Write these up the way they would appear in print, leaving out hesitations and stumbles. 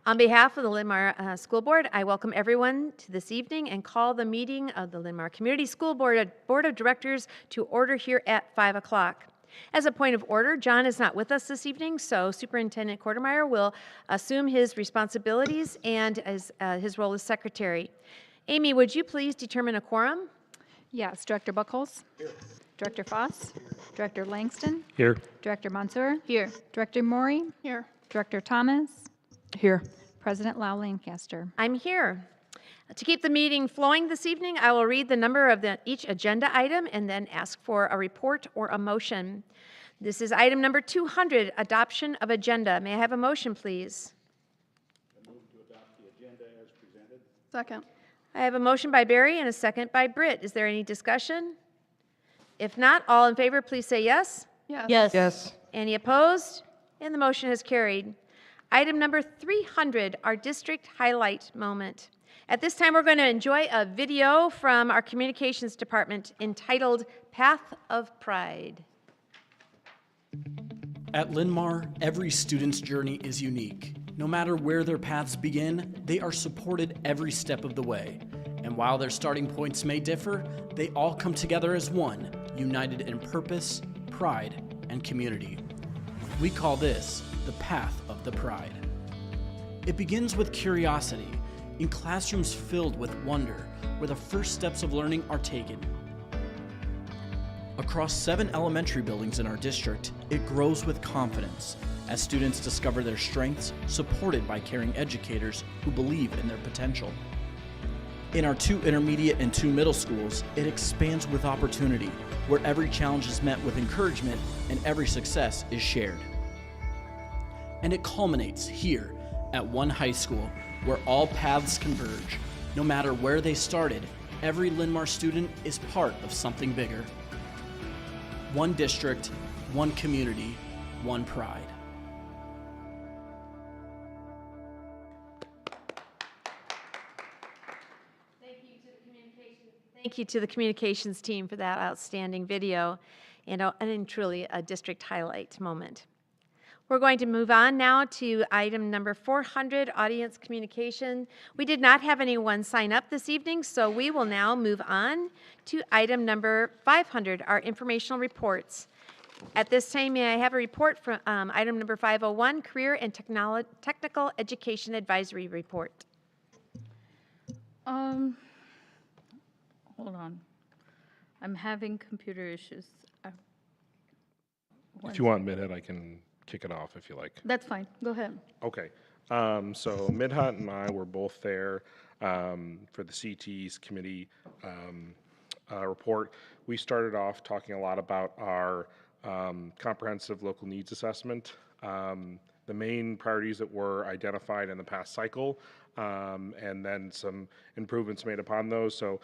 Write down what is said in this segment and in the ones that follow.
On behalf of the Linn-Mar School Board, I welcome everyone to this evening and call the meeting of the Linn-Mar Community School Board of Directors to order here at 5 o'clock. As a point of order, John is not with us this evening, so Superintendent Quartermeyer will assume his responsibilities and as his role as secretary. Amy, would you please determine a quorum? Yes. Director Buckholz? Here. Director Foss? Here. Director Langston? Here. Director Mansour? Here. Director Maury? Here. Director Thomas? Here. President Lau Lancaster. I'm here. To keep the meeting flowing this evening, I will read the number of each agenda item and then ask for a report or a motion. This is item number 200, adoption of agenda. May I have a motion, please? I move to adopt the agenda as presented. Second. I have a motion by Barry and a second by Britt. Is there any discussion? If not, all in favor, please say yes. Yes. Yes. Yes. Any opposed? And the motion is carried. Item number 300, our district highlight moment. At this time, we're going to enjoy a video from our communications department entitled Path of Pride. At Linn-Mar, every student's journey is unique. No matter where their paths begin, they are supported every step of the way. And while their starting points may differ, they all come together as one, united in purpose, pride, and community. We call this the path of the pride. It begins with curiosity, in classrooms filled with wonder, where the first steps of learning are taken. Across 7 elementary buildings in our district, it grows with confidence as students discover their strengths, supported by caring educators who believe in their potential. In our 2 intermediate and 2 middle schools, it expands with opportunity, where every challenge is met with encouragement and every success is shared. And it culminates here at one high school where all paths converge. No matter where they started, every Linn-Mar student is part of something bigger. One district, one community, one pride. Thank you to the communications team for that outstanding video and truly a district highlight moment. We're going to move on now to item number 400, audience communication. We did not have anyone sign up this evening, so we will now move on to item number 500, our informational reports. At this time, may I have a report from item number 501, Career and Technical Education Advisory Report. Hold on. I'm having computer issues. If you want Midhead, I can kick it off if you like. That's fine. Go ahead. Okay. So Midhat and I were both there for the CT's committee report. We started off talking a lot about our comprehensive local needs assessment, the main priorities that were identified in the past cycle, and then some improvements made upon those. So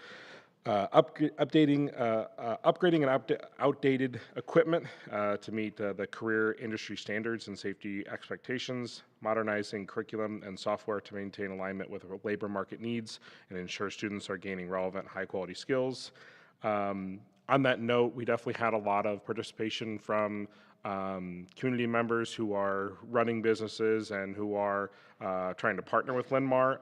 upgrading and outdated equipment to meet the career industry standards and safety expectations, modernizing curriculum and software to maintain alignment with labor market needs and ensure students are gaining relevant, high-quality skills. On that note, we definitely had a lot of participation from community members who are running businesses and who are trying to partner with Linn-Mar,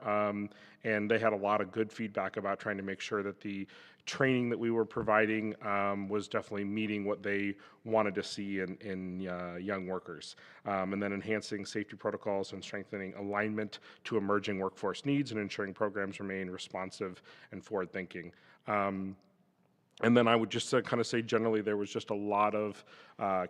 and they had a lot of good feedback about trying to make sure that the training that we were providing was definitely meeting what they wanted to see in young workers, and then enhancing safety protocols and strengthening alignment to emerging workforce needs and ensuring programs remain responsive and forward-thinking. And then I would just kind of say generally there was just a lot of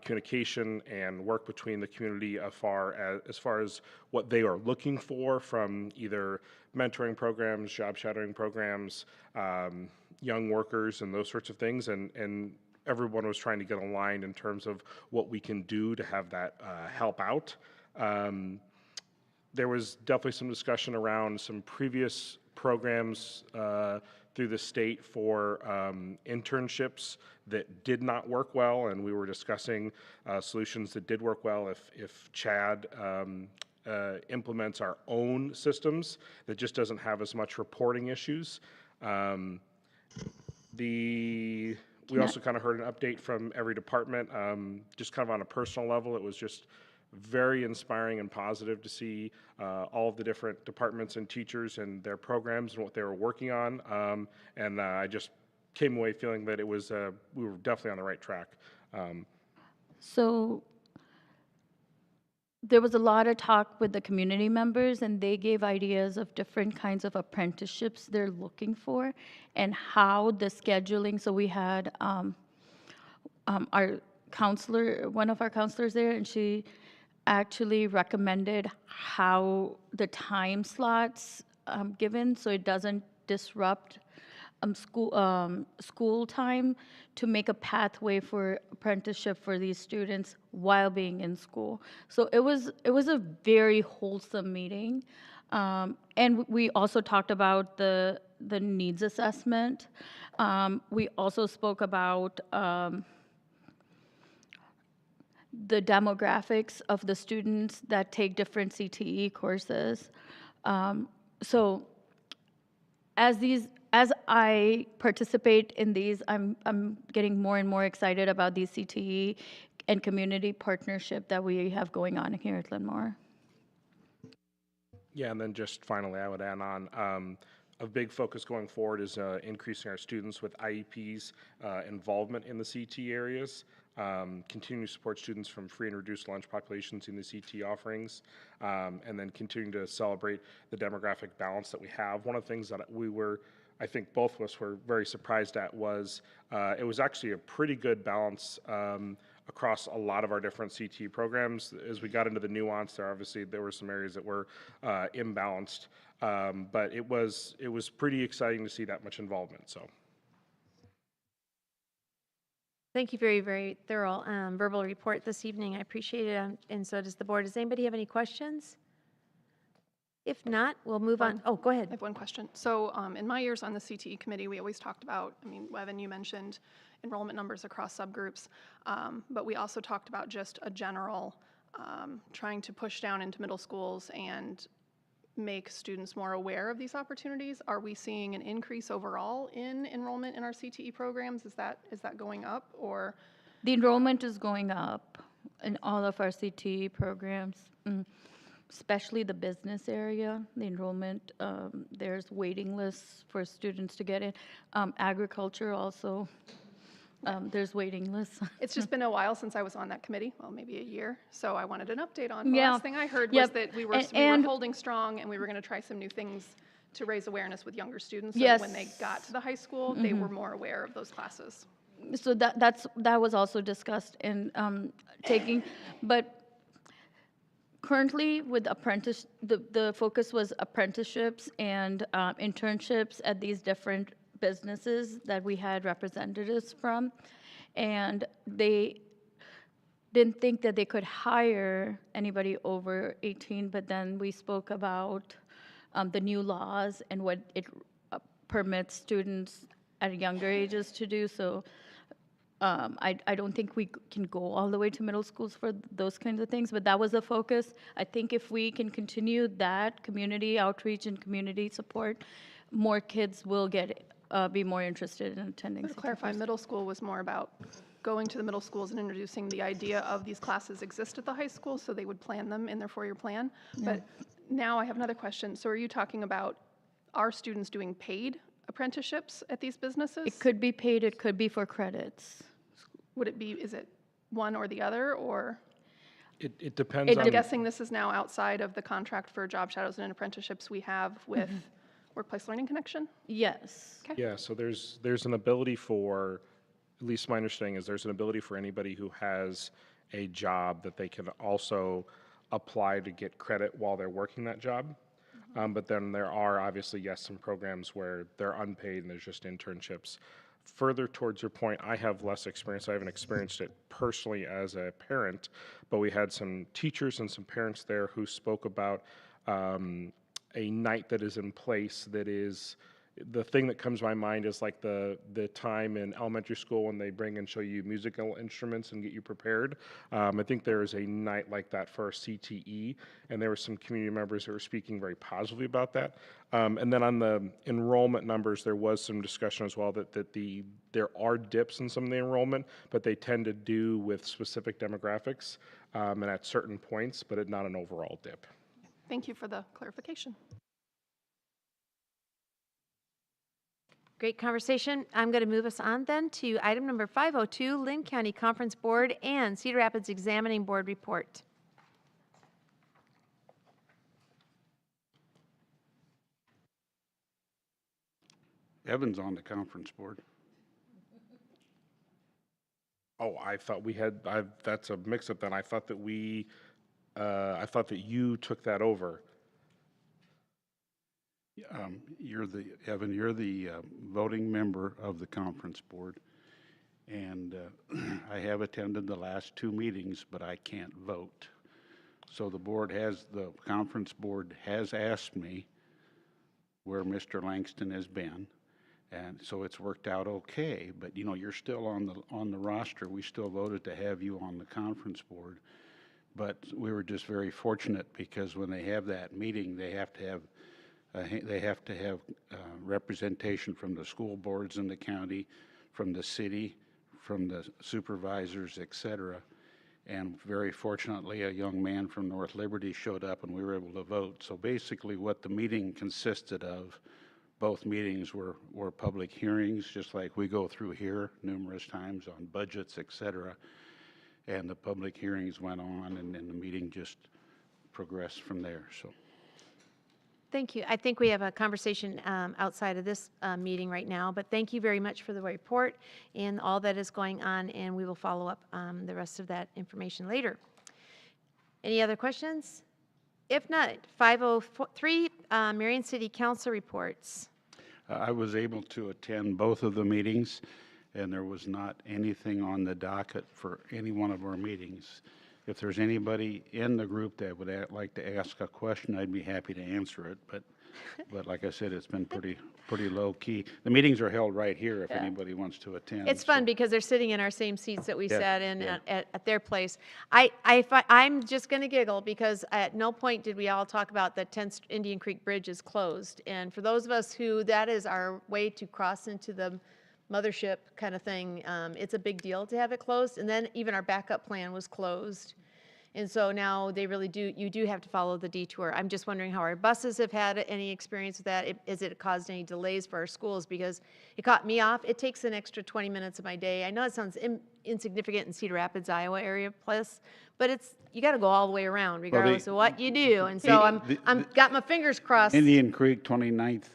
communication and work between the community as far as what they are looking for from either mentoring programs, job shadowing programs, young workers, and those sorts of things. And everyone was trying to get aligned in terms of what we can do to have that help out. There was definitely some discussion around some previous programs through the state for internships that did not work well, and we were discussing solutions that did work well if CHAD implements our own systems that just doesn't have as much reporting issues. We also kind of heard an update from every department, just kind of on a personal level. It was just very inspiring and positive to see all of the different departments and teachers and their programs and what they were working on. And I just came away feeling that it was we were definitely on the right track. So there was a lot of talk with the community members, and they gave ideas of different kinds of apprenticeships they're looking for and how the scheduling. So we had our counselor, one of our counselors there, and she actually recommended how the time slots given so it doesn't disrupt school time, to make a pathway for apprenticeship for these students while being in school. So it was a very wholesome meeting, and we also talked about the needs assessment. We also spoke about the demographics of the students that take different CTE courses. So as I participate in these, I'm getting more and more excited about these CTE and community partnership that we have going on here at Linn-Mar. Yeah, and then just finally, I would add on, a big focus going forward is increasing our students with IEPs involvement in the CT areas, continuing to support students from free and reduced lunch populations in the CT offerings, and then continuing to celebrate the demographic balance that we have. One of the things that I think both of us were very surprised at was it was actually a pretty good balance across a lot of our different CT programs. As we got into the nuance, there were some areas that were imbalanced, but it was pretty exciting to see that much involvement. So. Thank you. Very, very thorough verbal report this evening. I appreciate it, and so does the board. Does anybody have any questions? If not, we'll move on. Oh, go ahead. I have one question. So in my years on the CTE committee, we always talked about, Evan, you mentioned enrollment numbers across subgroups, but we also talked about just a general trying to push down into middle schools and make students more aware of these opportunities. Are we seeing an increase overall in enrollment in our CTE programs? Is that going up, or? The enrollment is going up in all of our CTE programs, especially the business area. The enrollment, there's waiting lists for students to get in. Agriculture also, there's waiting lists. It's just been a while since I was on that committee, well, maybe a year, so I wanted an update on. The Yeah. last thing I heard was Yep. that we were holding strong, and we were going to try some new things to raise awareness with younger students, so Yes. that when they got to the high school, they were more aware of those classes. So that was also discussed in taking, but currently with the focus was apprenticeships and internships at these different businesses that we had representatives from, and they didn't think that they could hire anybody over 18, but then we spoke about the new laws and what it permits students at younger ages to do. So I don't think we can go all the way to middle schools for those kinds of things, but that was the focus. I think if we can continue that community outreach and community support, more kids will be more interested in attending. To clarify, middle school was more about going to the middle schools and introducing the idea of these classes exist at the high school, so they would plan them in their four-year plan. But now I have another question. So are you talking about our students doing paid apprenticeships at these businesses? It could be paid, it could be for credits. Is it one or the other, or? It depends on. I'm guessing this is now outside of the contract for job shadows and apprenticeships we have with Workplace Learning Connection? Yes. Okay. Yeah, so there's an ability for, at least my understanding is there's an ability for anybody who has a job that they can also apply to get credit while they're working that job. But then there are obviously, yes, some programs where they're unpaid and there's just internships. Further towards your point, I have less experience. I haven't experienced it personally as a parent, but we had some teachers and some parents there who spoke about a night that is in place that is the thing that comes to my mind is like the time in elementary school when they bring and show you musical instruments and get you prepared. I think there is a night like that for our CTE, and there were some community members who were speaking very positively about that. And then on the enrollment numbers, there was some discussion as well that there are dips in some of the enrollment, but they tend to do with specific demographics and at certain points, but not an overall dip. Thank you for the clarification. Great conversation. I'm going to move us on then to item number 502, Linn County Conference Board and Cedar Rapids Examining Board report. Evan's on the conference board. Oh, I thought we had, that's a mix-up then. I thought that I thought that you took that over. Evan, you're the voting member of the conference board. And I have attended the last 2 meetings, but I can't vote. So the conference board has asked me where Mr. Langston has been. And so it's worked out okay, but you know, you're still on the roster. We still voted to have you on the conference board. But we were just very fortunate because when they have that meeting, they have to have representation from the school boards in the county, from the city, from the supervisors, etc. And very fortunately, a young man from North Liberty showed up and we were able to vote. So basically what the meeting consisted of, both meetings were public hearings, just like we go through here numerous times on budgets, etc. And the public hearings went on, and then the meeting just progressed from there. So, Thank you. I think we have a conversation outside of this meeting right now, but thank you very much for the report and all that is going on, and we will follow up the rest of that information later. Any other questions? If not, 503, Marion City Council reports. I was able to attend both of the meetings, and there was not anything on the docket for any one of our meetings. If there's anybody in the group that would like to ask a question, I'd be happy to answer it. But like I said, it's been pretty low key. The meetings are held right here if anybody wants to attend. It's fun because they're sitting in our same seats that we Yeah, sat in yeah. at their place. I'm just going to giggle because at no point did we all talk about the 10th Indian Creek Bridge is closed. And for those of us who that is our way to cross into the mothership kind of thing, it's a big deal to have it closed. And then even our backup plan was closed. And so now they really do, you do have to follow the detour. I'm just wondering how our buses have had any experience with that. Has it caused any delays for our schools? Because it caught me off. It takes an extra 20 minutes of my day. I know it sounds insignificant in Cedar Rapids, Iowa area plus, but you got to go all the way around regardless of what you do. And so I'm got my fingers crossed. Indian Creek 29th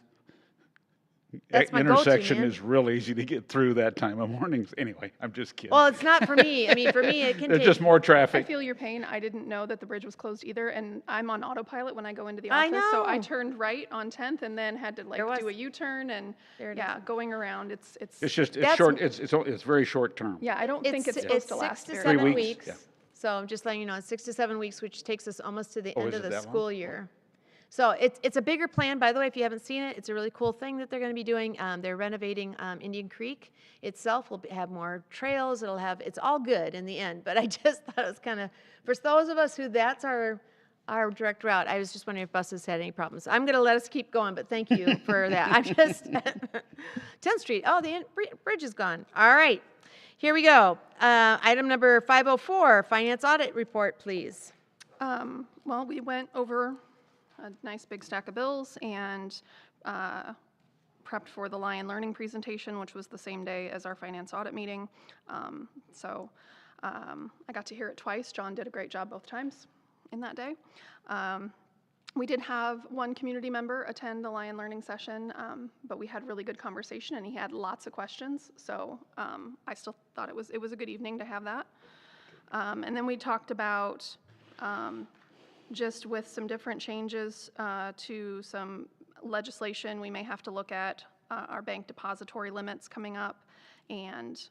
That's my intersection go-to, man. is real easy to get through that time of mornings. Anyway, I'm just kidding. Well, it's not for me. I mean, for me, it can There's take. just more I traffic. feel your pain. I didn't know that the bridge was closed either, and I'm on autopilot when I go into the I office. So I know. turned right on 10th and then had to There was- do a U-turn and There it yeah, going around. It's That's- short. It's very short term. yeah. I don't think it's supposed to last 6 to very 7 long. weeks. Yeah. So I'm just letting you know, it's 6 to 7 weeks, which takes us almost to the Oh, end is of it the that long? school year. So it's a bigger plan, by the way, if you haven't seen it. It's a really cool thing that they're going to be doing. They're renovating Indian Creek itself. Will have more trails. It's all good in the end. But I just thought it was kind of, for those of us who that's our direct route, I was just wondering if buses had any problems. I'm going to let us keep going, but thank you for that. I'm just, 10th Street, oh, the bridge is gone. All right, here we go. Item number 504, Finance Audit Report, please. Well, we went over a nice big stack of bills and prepped for the Lion Learning presentation, which was the same day as our finance audit meeting. So I got to hear it twice. John did a great job both times in that day. We did have one community member attend the Lion Learning session, but we had really good conversation and he had lots of questions. So I still thought it was a good evening to have that. And then we talked about just with some different changes to some legislation, we may have to look at our bank depository limits coming up, and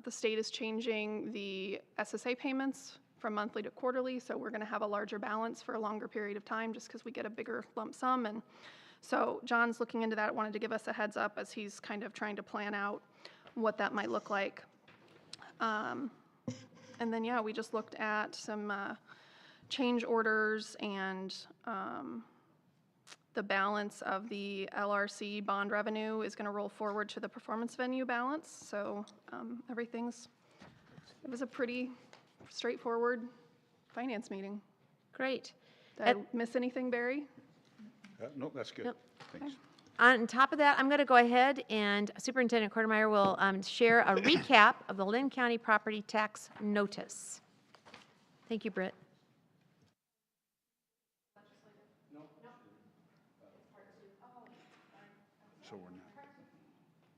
the state is changing the SSA payments from monthly to quarterly, so we're going to have a larger balance for a longer period of time just because we get a bigger lump sum, and So John's looking into that, wanted to give us a heads up as he's kind of trying to plan out what that might look like. And then, yeah, we just looked at some change orders and the balance of the LRC bond revenue is going to roll forward to the performance venue balance. So it was a pretty straightforward finance meeting. Great. Did I miss anything, Barry? Nope, that's good. Nope. Thanks. On top of that, I'm going to go ahead and Superintendent Quartermeyer will share a recap of the Linn County property tax notice. Thank you, Britt. So we're not.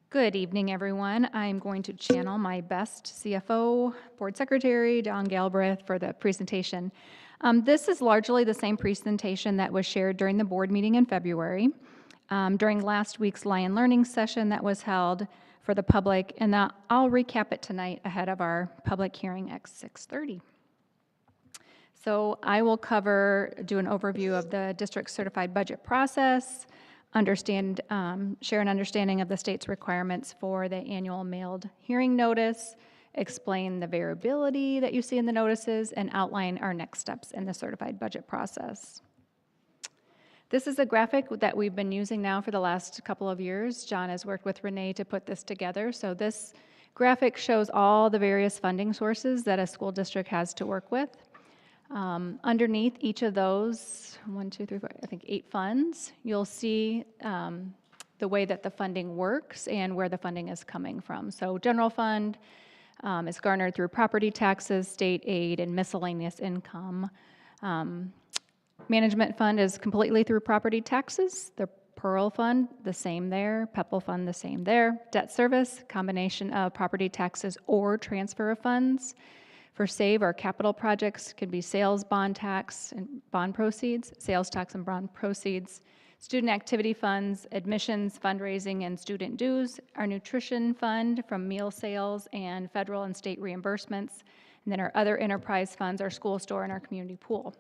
Good evening, everyone. I'm going to channel my best CFO, Board Secretary, Don Galbraith, for the presentation. This is largely the same presentation that was shared during the board meeting in February, during last week's Lion Learning session that was held for the public, and I'll recap it tonight ahead of our public hearing at 6:30. So I will do an overview of the district certified budget process, share an understanding of the state's requirements for the annual mailed hearing notice, explain the variability that you see in the notices, and outline our next steps in the certified budget process. This is a graphic that we've been using now for the last couple of years. John has worked with Renee to put this together. So this graphic shows all the various funding sources that a school district has to work with. Underneath each of those, 1, 2, 3, 4, I think 8 funds, you'll see the way that the funding works and where the funding is coming from. So general fund is garnered through property taxes, state aid, and miscellaneous income. Management fund is completely through property taxes. The Pearl fund, the same there. PEPL fund, the same there. Debt service, combination of property taxes or transfer of funds. For SAVE, our capital projects could be sales, bond tax, and bond proceeds, sales tax and bond proceeds, student activity funds, admissions, fundraising, and student dues, our nutrition fund from meal sales and federal and state reimbursements, and then our other enterprise funds, our school store, and our community pool.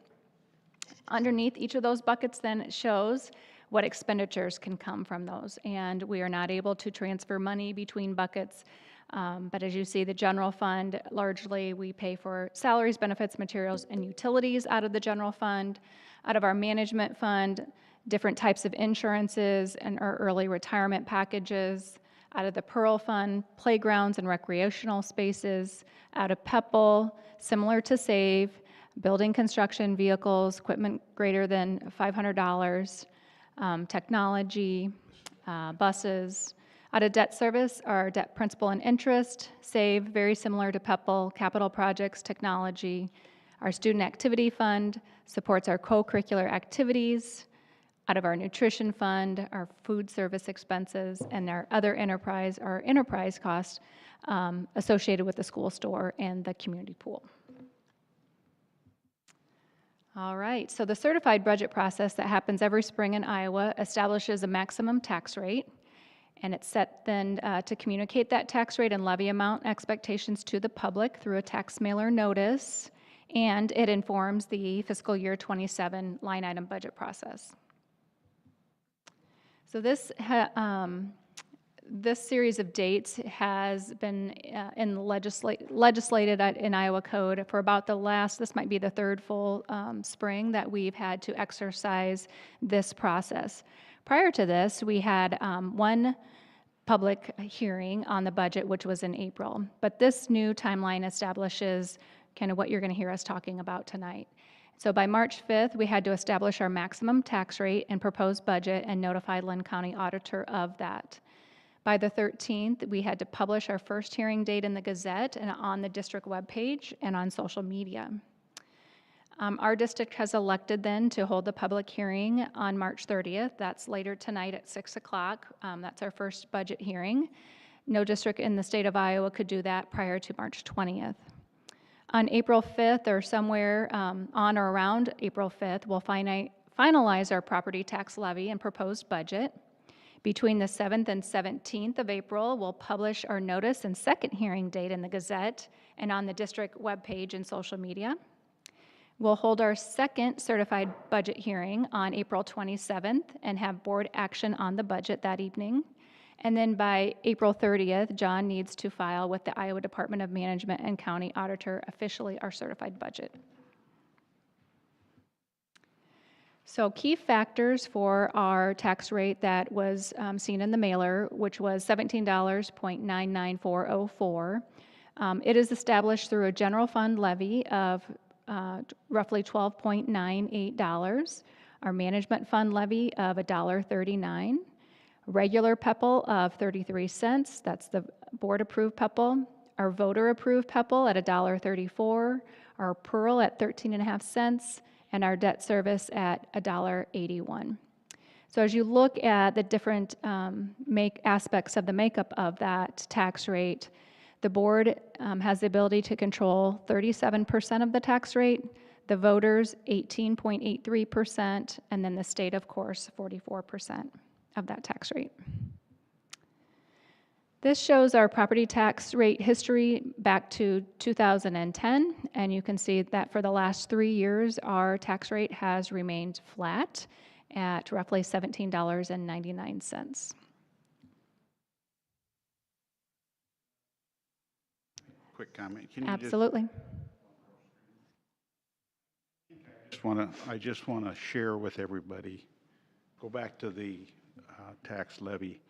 Underneath each of those buckets then it shows what expenditures can come from those, and we are not able to transfer money between buckets. But as you see, the general fund, largely we pay for salaries, benefits, materials, and utilities out of the general fund. Out of our management fund, different types of insurances and our early retirement packages. Out of the Pearl fund, playgrounds and recreational spaces. Out of PEPL, similar to SAVE, building construction, vehicles, equipment greater than $500, technology, buses. Out of debt service, our debt principal and interest, SAVE, very similar to PEPL, capital projects, technology. Our student activity fund supports our co-curricular activities. Out of our nutrition fund, our food service expenses, and our other enterprise, our enterprise costs associated with the school store and the community pool. All right, so the certified budget process that happens every spring in Iowa establishes a maximum tax rate. And it's set then to communicate that tax rate and levy amount expectations to the public through a tax mailer notice, and it informs the fiscal year 27 line item budget process. So this series of dates has been legislated in Iowa Code for about this might be the third full spring that we've had to exercise this process. Prior to this, we had one public hearing on the budget, which was in April. But this new timeline establishes kind of what you're going to hear us talking about tonight. So by March 5th, we had to establish our maximum tax rate and proposed budget and notify Linn County Auditor of that. By the 13th, we had to publish our first hearing date in the Gazette and on the district webpage and on social media. Our district has elected then to hold the public hearing on March 30th. That's later tonight at 6 o'clock. That's our first budget hearing. No district in the state of Iowa could do that prior to March 20th. On April 5th or somewhere on or around April 5th, we'll finalize our property tax levy and proposed budget. Between the 7th and 17th of April, we'll publish our notice and second hearing date in the Gazette and on the district webpage and social media. We'll hold our second certified budget hearing on April 27th and have board action on the budget that evening. And then by April 30th, John needs to file with the Iowa Department of Management and County Auditor officially our certified budget. So key factors for our tax rate that was seen in the mailer, which was $17.99404. It is established through a general fund levy of roughly $12.98, our management fund levy of $1.39, regular PEPL of 33 cents, that's the board-approved PEPL, our voter-approved PEPL at $1.34, our PERL at 13.5 cents, and our debt service at $1.81. So as you look at the different aspects of the makeup of that tax rate, the board has the ability to control 37% of the tax rate, the voters 18.83%, and then the state, of course, 44% of that tax rate. This shows our property tax rate history back to 2010, and you can see that for the last 3 years, our tax rate has remained flat at roughly $17.99. Quick comment. Can you Absolutely. I just want to share with everybody, go back to the tax levy.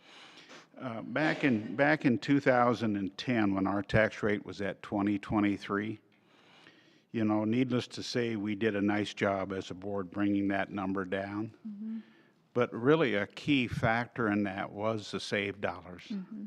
Back in 2010, when our tax rate was at 2023, you know, needless to say, we did a nice job as a board bringing that number down. Mm-hmm. But really a key factor in that was the saved dollars. Mm-hmm.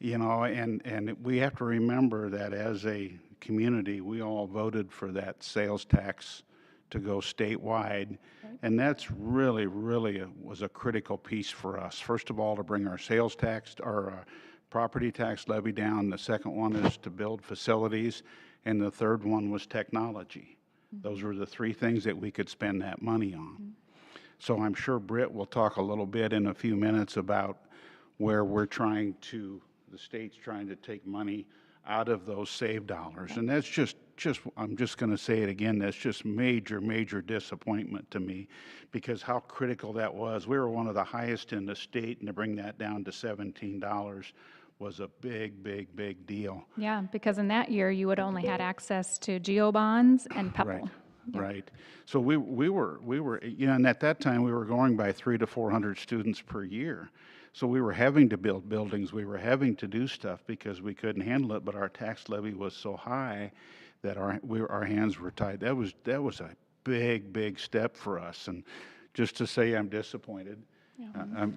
You know, and we have to remember that as a community, we all voted for that sales tax to go statewide. Right. And that's really was a critical piece for us. First of all, to bring our sales tax, our property tax levy down. The second one is to build facilities. And the third one was technology. Mm-hmm. Those were the three things that we could spend that money on. Mm-hmm. So I'm sure Britt will talk a little bit in a few minutes about where the state's trying to take money out of those saved dollars. And that's just I'm just going to say it again, that's just major disappointment to me, because how critical that was. We were one of the highest in the state, and to bring that down to $17 was a big deal. Yeah, because in that year, you would only had access to GEO bonds and PEPL. Right. Yep. Right. So we were, you know, and at that time we were going by 300 to 400 students per year. So we were having to build buildings, we were having to do stuff because we couldn't handle it, but our tax levy was so high that our hands were tied. That was a big step for us. And just to say I'm disappointed, yeah.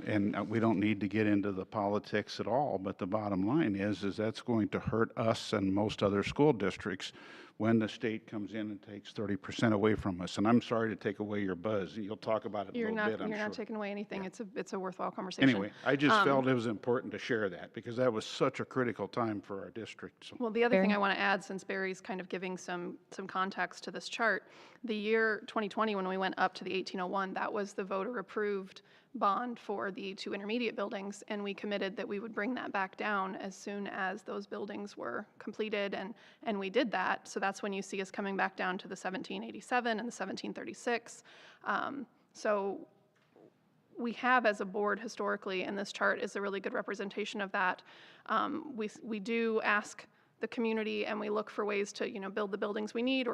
And we don't need to get into the politics at all, but the bottom line is that's going to hurt us and most other school districts when the state comes in and takes 30% away from us. And I'm sorry to take away your buzz. You'll talk about it a little bit, I'm sure. You're not taking away anything. Yeah. It's a worthwhile conversation. Anyway, I just felt it was important to share that because that was such a critical time for our district. So. Well, the other thing I want to add, since Barry's kind of giving some context to this chart, the year 2020 when we went up to the 1801, that was the voter-approved bond for the 2 intermediate buildings, and we committed that we would bring that back down as soon as those buildings were completed, and we did that. So that's when you see us coming back down to the 1787 and the 1736. So we have, as a board, historically, and this chart is a really good representation of that. We do ask the community, and we look for ways to, you know, build the buildings we need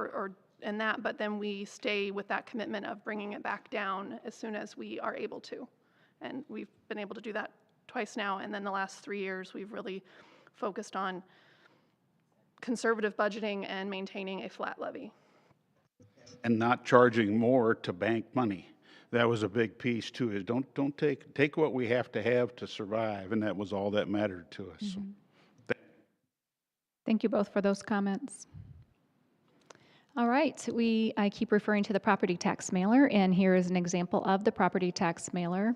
and that, but then we stay with that commitment of bringing it back down as soon as we are able to. And we've been able to do that twice now, and then the last 3 years we've really focused on conservative budgeting and maintaining a flat levy. And not charging more to bank money. That was a big piece too, is don't take what we have to survive, and that was all that mattered to us. Mm-hmm. So, thank you both for those comments. All right, I keep referring to the property tax mailer, and here is an example of the property tax mailer.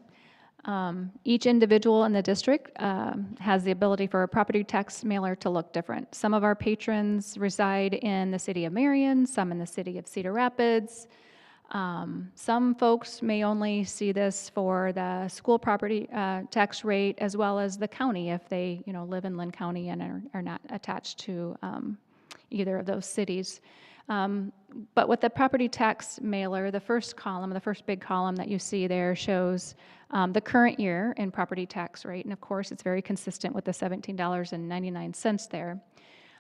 Each individual in the district has the ability for a property tax mailer to look different. Some of our patrons reside in the city of Marion, some in the city of Cedar Rapids. Some folks may only see this for the school property tax rate, as well as the county if they, you know, live in Linn County and are not attached to either of those cities. But with the property tax mailer, the first column, the first big column that you see there shows the current year in property tax rate. And of course, it's very consistent with the $17.99 there.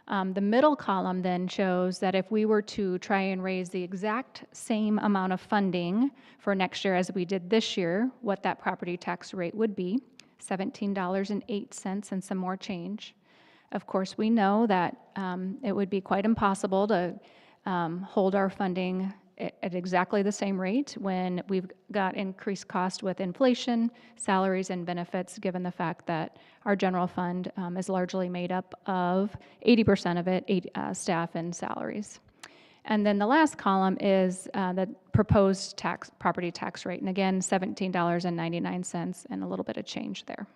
The middle column then shows that if we were to try and raise the exact same amount of funding for next year as we did this year, what that property tax rate would be, $17.08 and some more change. Of course, we know that it would be quite impossible to hold our funding at exactly the same rate when we've got increased cost with inflation, salaries, and benefits, given the fact that our general fund is largely made up of 80% of it, staff and salaries. And then the last column is the proposed property tax rate, and again, $17.99 and a little bit of change there.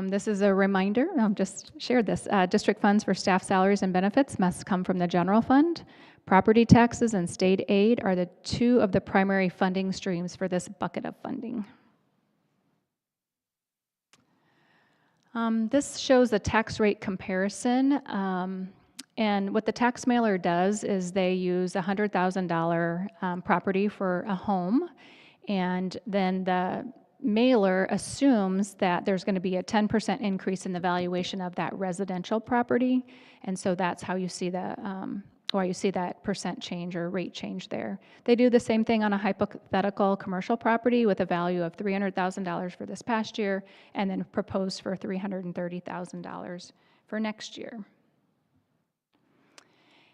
This is a reminder, I've just shared this. District funds for staff salaries and benefits must come from the general fund. Property taxes and state aid are the two of the primary funding streams for this bucket of funding. This shows a tax rate comparison. And what the tax mailer does is they use a $100,000 property for a home, and then the mailer assumes that there's going to be a 10% increase in the valuation of that residential property, and so that's how you see the why you see that percent change or rate change there. They do the same thing on a hypothetical commercial property with a value of $300,000 for this past year, and then proposed for $330,000 for next year.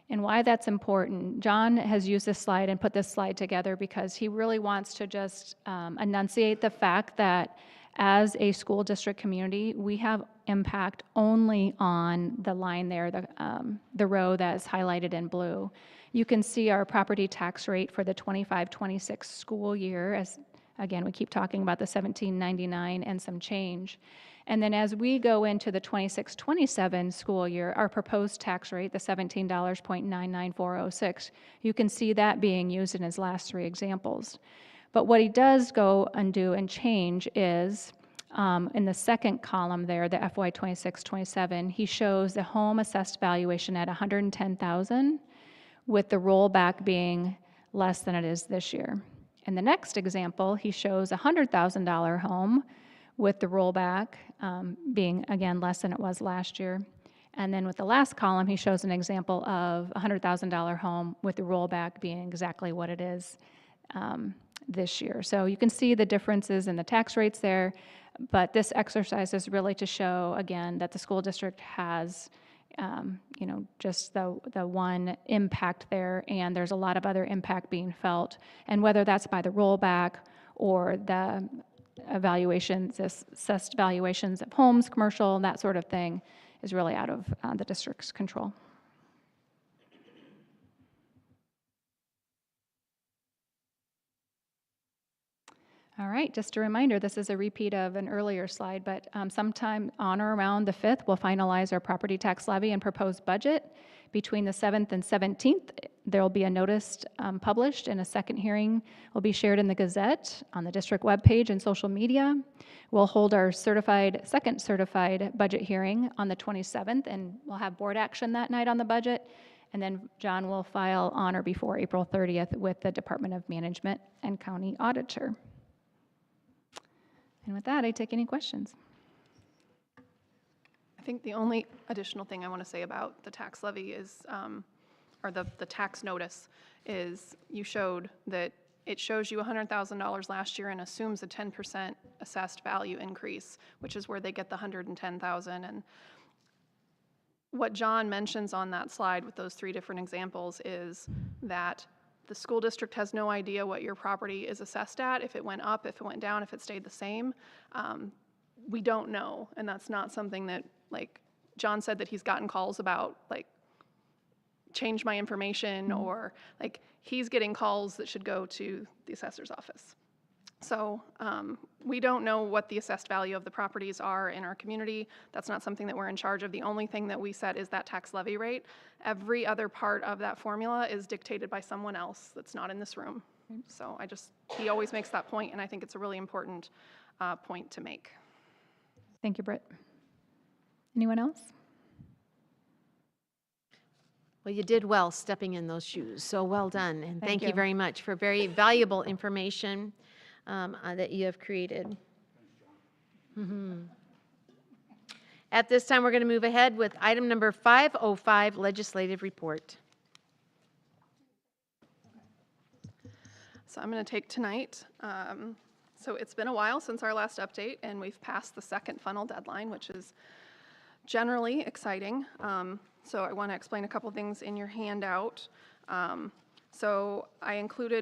And why that's important, John has used this slide and put this slide together because he really wants to just enunciate the fact that as a school district community, we have impact only on the line there, the row that is highlighted in blue. You can see our property tax rate for the 25-26 school year, as again, we keep talking about the $17.99 and some change. And then as we go into the 26-27 school year, our proposed tax rate, the $17.99406, you can see that being used in his last three examples. But what he does go and do and change is, in the second column there, the FY 26-27, he shows the home assessed valuation at $110,000, with the rollback being less than it is this year. In the next example, he shows a $100,000 home, with the rollback being, again, less than it was last year. And then with the last column, he shows an example of a $100,000 home with the rollback being exactly what it is this year. So you can see the differences in the tax rates there, but this exercise is really to show, again, that the school district has just the one impact there, and there's a lot of other impact being felt. And whether that's by the rollback or the evaluations, assessed valuations of homes, commercial, that sort of thing is really out of the district's control. All right, just a reminder, this is a repeat of an earlier slide, but sometime on or around the 5th, we'll finalize our property tax levy and proposed budget. Between the 7th and 17th, there will be a notice published, and a second hearing will be shared in the Gazette, on the district webpage, and social media. We'll hold our second certified budget hearing on the 27th, and we'll have board action that night on the budget. And then John will file on or before April 30th with the Department of Management and County Auditor. And with that, I take any questions. I think the only additional thing I want to say about the tax levy is, or the tax notice, is you showed that it shows you $100,000 last year and assumes a 10% assessed value increase, which is where they get the $110,000. And what John mentions on that slide with those three different examples is that the school district has no idea what your property is assessed at, if it went up, if it went down, if it stayed the same. We don't know, and that's not something that, like, John said that he's gotten calls about, like, change my information, or, like, he's getting calls that should go to the assessor's office. So we don't know what the assessed value of the properties are in our community. That's not something that we're in charge of. The only thing that we set is that tax levy rate. Every other part of that formula is dictated by someone else that's not in this room. So he always makes that point, and I think it's a really important point to make. Thank you, Britt. Anyone else? Well, you did well stepping in those shoes, so well done. And thank you you. very much for very valuable information that you have created. At this time, we're going to move ahead with item number 505, legislative report. So I'm going to take tonight. So it's been a while since our last update, and we've passed the second funnel deadline, which is generally exciting. So I want to explain a couple things in your handout. So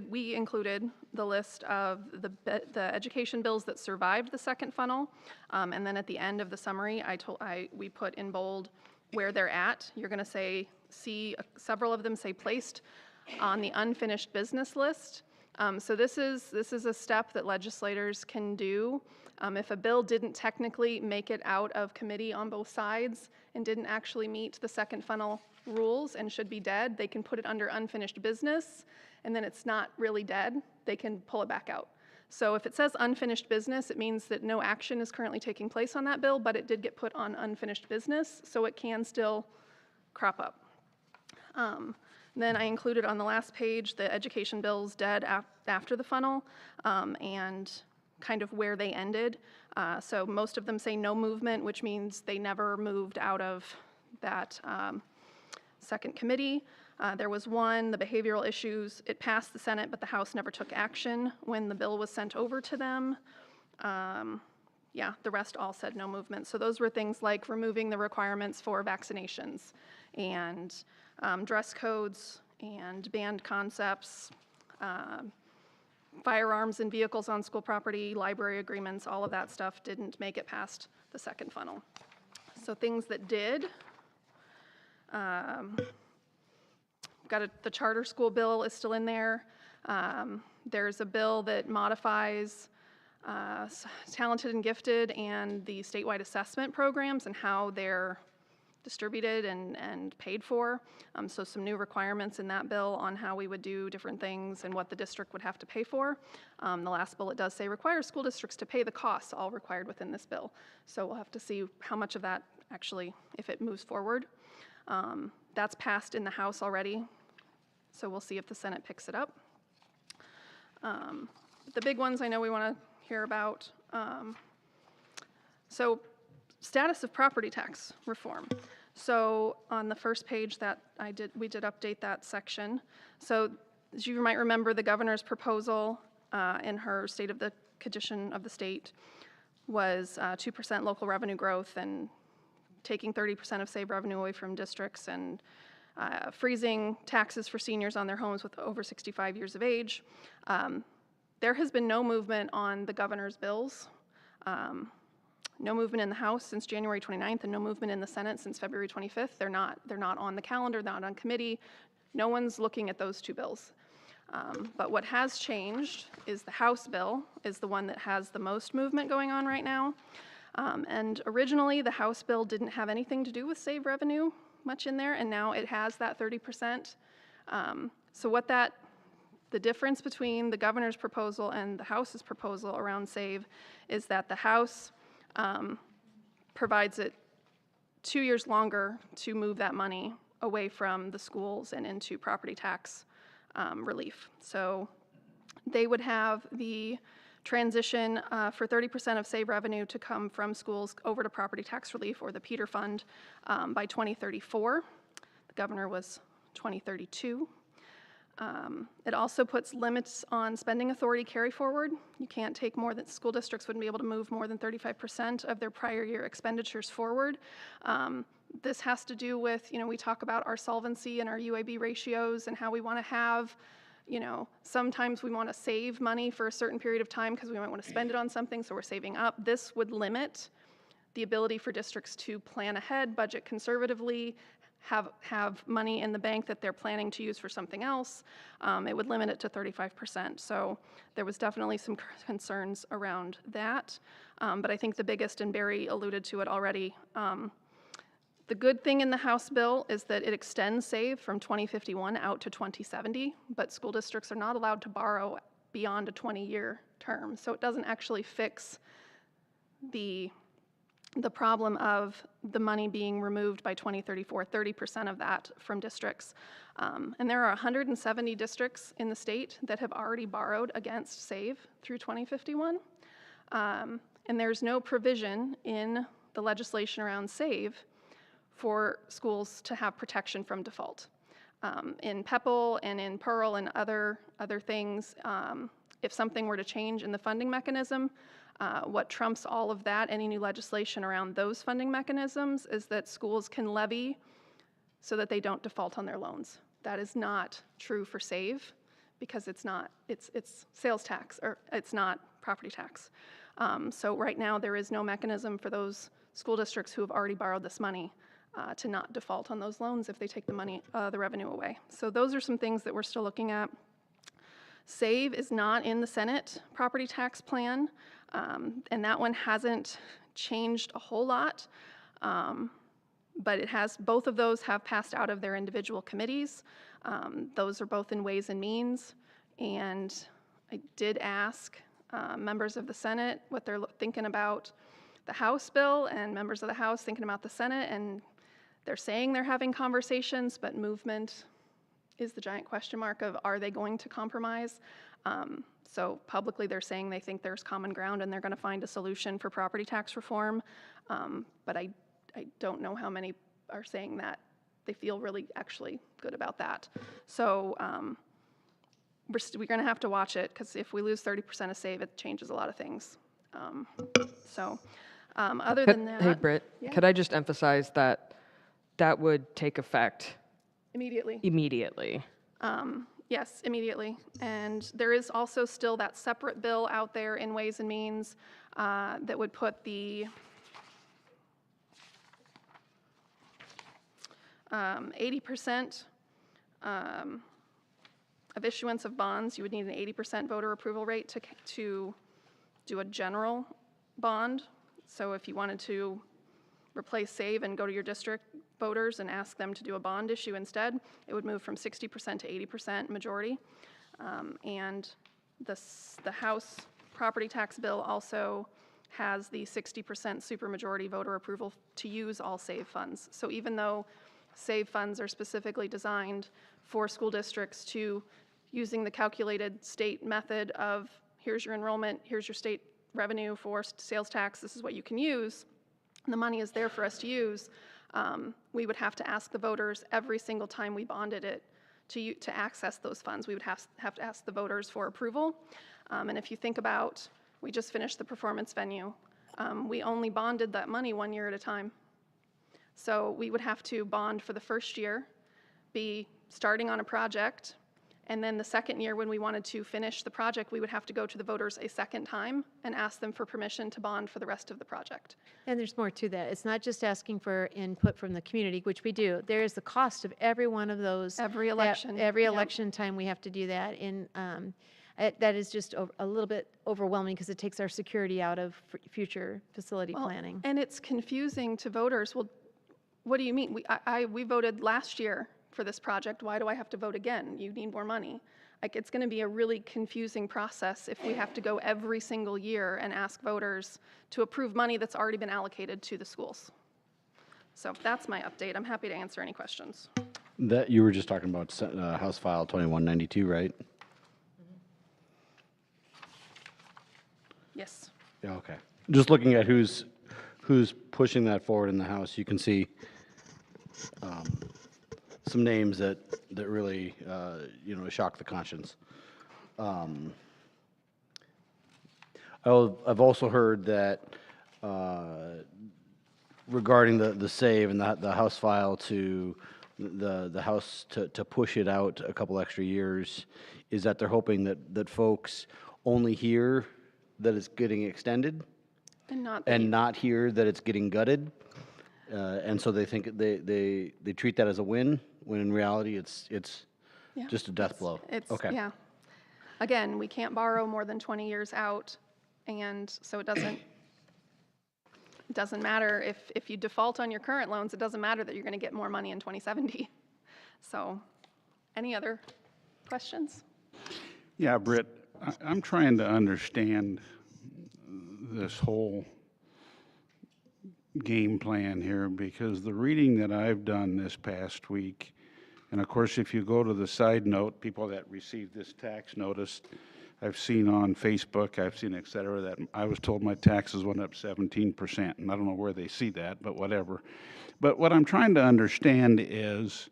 we included the list of the education bills that survived the second funnel, and then at the end of the summary, we put in bold where they're at. You're going to see several of them say placed on the unfinished business list. So this is a step that legislators can do. If a bill didn't technically make it out of committee on both sides and didn't actually meet the second funnel rules and should be dead, they can put it under unfinished business, and then it's not really dead. They can pull it back out. So if it says unfinished business, it means that no action is currently taking place on that bill, but it did get put on unfinished business, so it can still crop up. Then I included on the last page the education bills dead after the funnel and kind of where they ended. So most of them say no movement, which means they never moved out of that second committee. There was one, the behavioral issues, it passed the Senate, but the House never took action when the bill was sent over to them. Yeah, the rest all said no movement. So those were things like removing the requirements for vaccinations and dress codes and banned concepts, firearms and vehicles on school property, library agreements, all of that stuff didn't make it past the second funnel. So things that did, the charter school bill is still in there. There's a bill that modifies talented and gifted and the statewide assessment programs and how they're distributed and paid for. So some new requirements in that bill on how we would do different things and what the district would have to pay for. The last bill, it does say requires school districts to pay the costs all required within this bill. So we'll have to see how much of that actually, if it moves forward. That's passed in the House already. So we'll see if the Senate picks it up. The big ones I know we want to hear about. So status of property tax reform. So on the first page that we did update that section. So as you might remember, the governor's proposal in her state of the condition of the state was 2% local revenue growth and taking 30% of saved revenue away from districts and freezing taxes for seniors on their homes with over 65 years of age. There has been no movement on the governor's bills. No movement in the House since January 29th and no movement in the Senate since February 25th. They're not on the calendar, not on committee. No one's looking at those two bills. But what has changed is the House bill is the one that has the most movement going on right now. And originally the House bill didn't have anything to do with save revenue much in there, and now it has that 30%. So the difference between the governor's proposal and the House's proposal around save is that the House provides it 2 years longer to move that money away from the schools and into property tax relief. So they would have the transition for 30% of save revenue to come from schools over to property tax relief or the Peter Fund by 2034. The governor was 2032. It also puts limits on spending authority carry forward. You can't take more than, school districts wouldn't be able to move more than 35% of their prior year expenditures forward. This has to do with, we talk about our solvency and our UAB ratios and how we want to have, sometimes we want to save money for a certain period of time because we might want to spend it on something, so we're saving up. This would limit the ability for districts to plan ahead, budget conservatively, have money in the bank that they're planning to use for something else. It would limit it to 35%. So there was definitely some concerns around that. But I think the biggest, and Barry alluded to it already, the good thing in the House bill is that it extends SAVE from 2051 out to 2070, but school districts are not allowed to borrow beyond a 20-year term. So it doesn't actually fix the the problem of the money being removed by 2034, 30% of that from districts. And there are 170 districts in the state that have already borrowed against SAVE through 2051. And there's no provision in the legislation around SAVE for schools to have protection from default. In PEPL and in Pearl and other things, if something were to change in the funding mechanism, what trumps all of that, any new legislation around those funding mechanisms, is that schools can levy so that they don't default on their loans. That is not true for SAVE because it's sales tax, or it's not property tax. So right now there is no mechanism for those school districts who have already borrowed this money to not default on those loans if they take the money, the revenue away. So those are some things that we're still looking at. SAVE is not in the Senate property tax plan, and that one hasn't changed a whole lot, but both of those have passed out of their individual committees. Those are both in Ways and Means, and I did ask members of the Senate what they're thinking about the House bill, and members of the House thinking about the Senate, and they're saying they're having conversations, but movement is the giant question mark of, are they going to compromise? So publicly they're saying they think there's common ground and they're going to find a solution for property tax reform, but I don't know how many are saying that they feel really actually good about that. So we're going to have to watch it, because if we lose 30% of SAVE, it changes a lot of things. Other than that— Hey, Britt, yeah. could I just emphasize that that would take effect Immediately. Yes, immediately. And there is also still that separate bill out there in Ways and Means that would put the 80% of issuance of bonds. You would need an 80% voter approval rate to do a general bond. So if you wanted to replace SAVE and go to your district voters and ask them to do a bond issue instead, it would move from 60% to 80% majority. And the House property tax bill also has the 60% supermajority voter approval to use all SAVE funds. So even though SAVE funds are specifically designed for school districts to, using the calculated state method of, here's your enrollment, here's your state revenue for sales tax, this is what you can use, the money is there for us to use, we would have to ask the voters every single time we bonded it to access those funds. We would have to ask the voters for approval. And if you think about, we just finished the performance venue. We only bonded that money 1 year at a time. So we would have to bond for the first year, be starting on a project, and then the second year when we wanted to finish the project, we would have to go to the voters a second time and ask them for permission to bond for the rest of the project. And there's more to that. It's not just asking for input from the community, which we do. There is the cost of every one of those. Every election. Every Yep. election time we have to do that. And that is just a little bit overwhelming because it takes our security out of future facility planning. And it's confusing to voters. Well, what do you mean? We voted last year for this project. Why do I have to vote again? You need more money. Like, it's going to be a really confusing process if we have to go every single year and ask voters to approve money that's already been allocated to the schools. So that's my update. I'm happy to answer any questions. That you were just talking about House File 2192, right? Yes. Yeah, okay. Just looking at who's pushing that forward in the House, you can see some names that really shock the conscience. I've also heard that regarding the save and the House file to the House to push it out a couple extra years, is that they're hoping that folks only hear that it's getting extended and not hear that it's getting gutted. And so they think they treat that as a win, when in reality it's just a death blow. Okay. Yeah. Again, we can't borrow more than 20 years out, and so it doesn't matter if you default on your current loans. It doesn't matter that you're going to get more money in 2070. So, any other questions? Yeah, Britt, I'm trying to understand this whole game plan here, because the reading that I've done this past week, and of course, if you go to the side note, people that received this tax notice, I've seen on Facebook, I've seen et cetera, that I was told my taxes went up 17%, and I don't know where they see that, but whatever. But what I'm trying to understand is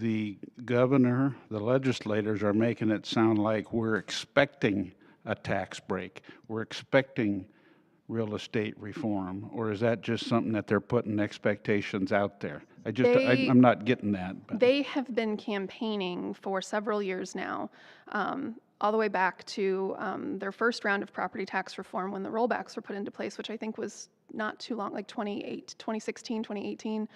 the governor, the legislators are making it sound like we're expecting a tax break. We're expecting real estate reform, or is that just something that they're putting expectations out there? I'm not getting that. But. They have been campaigning for several years now, all the way back to their first round of property tax reform when the rollbacks were put into place, which I think was not too long, like 2016, 2018.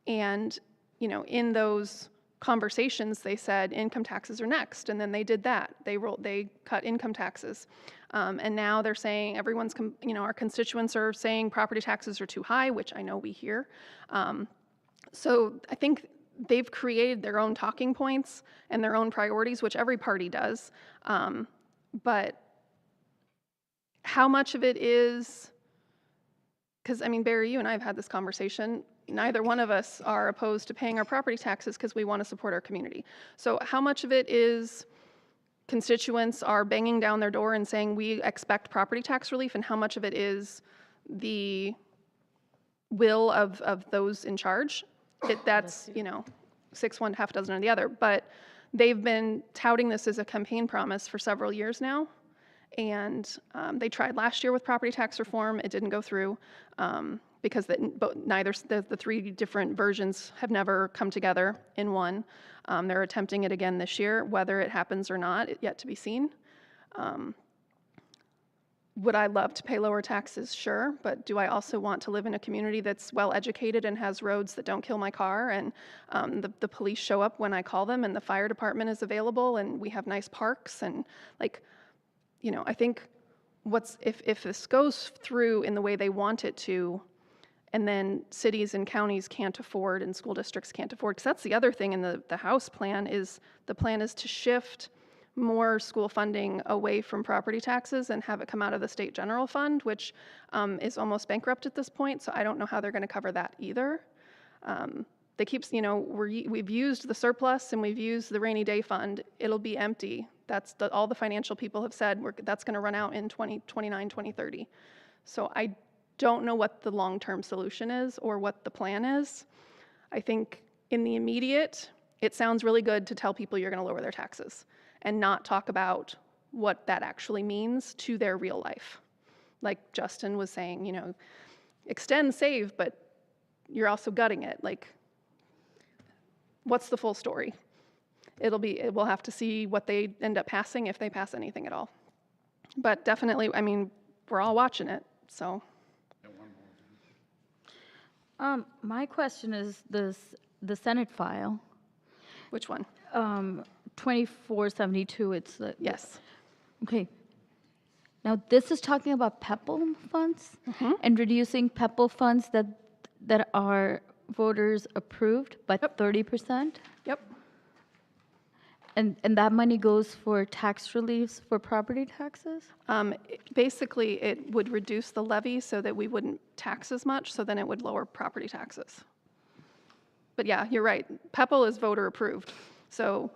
And, you know, in those conversations, they said income taxes are next, and then they did that. They cut income taxes. And now they're saying our constituents are saying property taxes are too high, which I know we hear. So I think they've created their own talking points and their own priorities, which every party does. But how much of it is, because I mean, Barry, you and I have had this conversation. Neither one of us are opposed to paying our property taxes because we want to support our community. So how much of it is constituents are banging down their door and saying we expect property tax relief, and how much of it is the will of those in charge? That's, you know, 6 one, half dozen of the other. But they've been touting this as a campaign promise for several years now. And they tried last year with property tax reform. It didn't go through because the three different versions have never come together in one. They're attempting it again this year. Whether it happens or not, yet to be seen. Would I love to pay lower taxes? Sure. But do I also want to live in a community that's well educated and has roads that don't kill my car, and the police show up when I call them, and the fire department is available, and we have nice parks, and like, you know, I think if this goes through in the way they want it to, and then cities and counties can't afford and school districts can't afford, because that's the other thing in the House plan is to shift more school funding away from property taxes and have it come out of the state general fund, which is almost bankrupt at this point. So I don't know how they're going to cover that either. They keep, you know, we've used the surplus and we've used the rainy day fund. It'll be empty. That's all the financial people have said. That's going to run out in 2029, 2030. So I don't know what the long-term solution is or what the plan is. I think in the immediate, it sounds really good to tell people you're going to lower their taxes and not talk about what that actually means to their real life. Like Justin was saying, you know, extend save, but you're also gutting it. Like, what's the full story? We'll have to see what they end up passing, if they pass anything at all. But definitely, I mean, we're all watching it, so. My question is the Senate file. Which one? 2472, it's the. Yes. Okay. Now, this is talking about PEPL funds and reducing PEPL funds that are voters approved by 30%? Yep. And that money goes for tax reliefs for property taxes? Basically, it would reduce the levy so that we wouldn't tax as much, so then it would lower property taxes. But yeah, you're right. PEPL is voter approved. So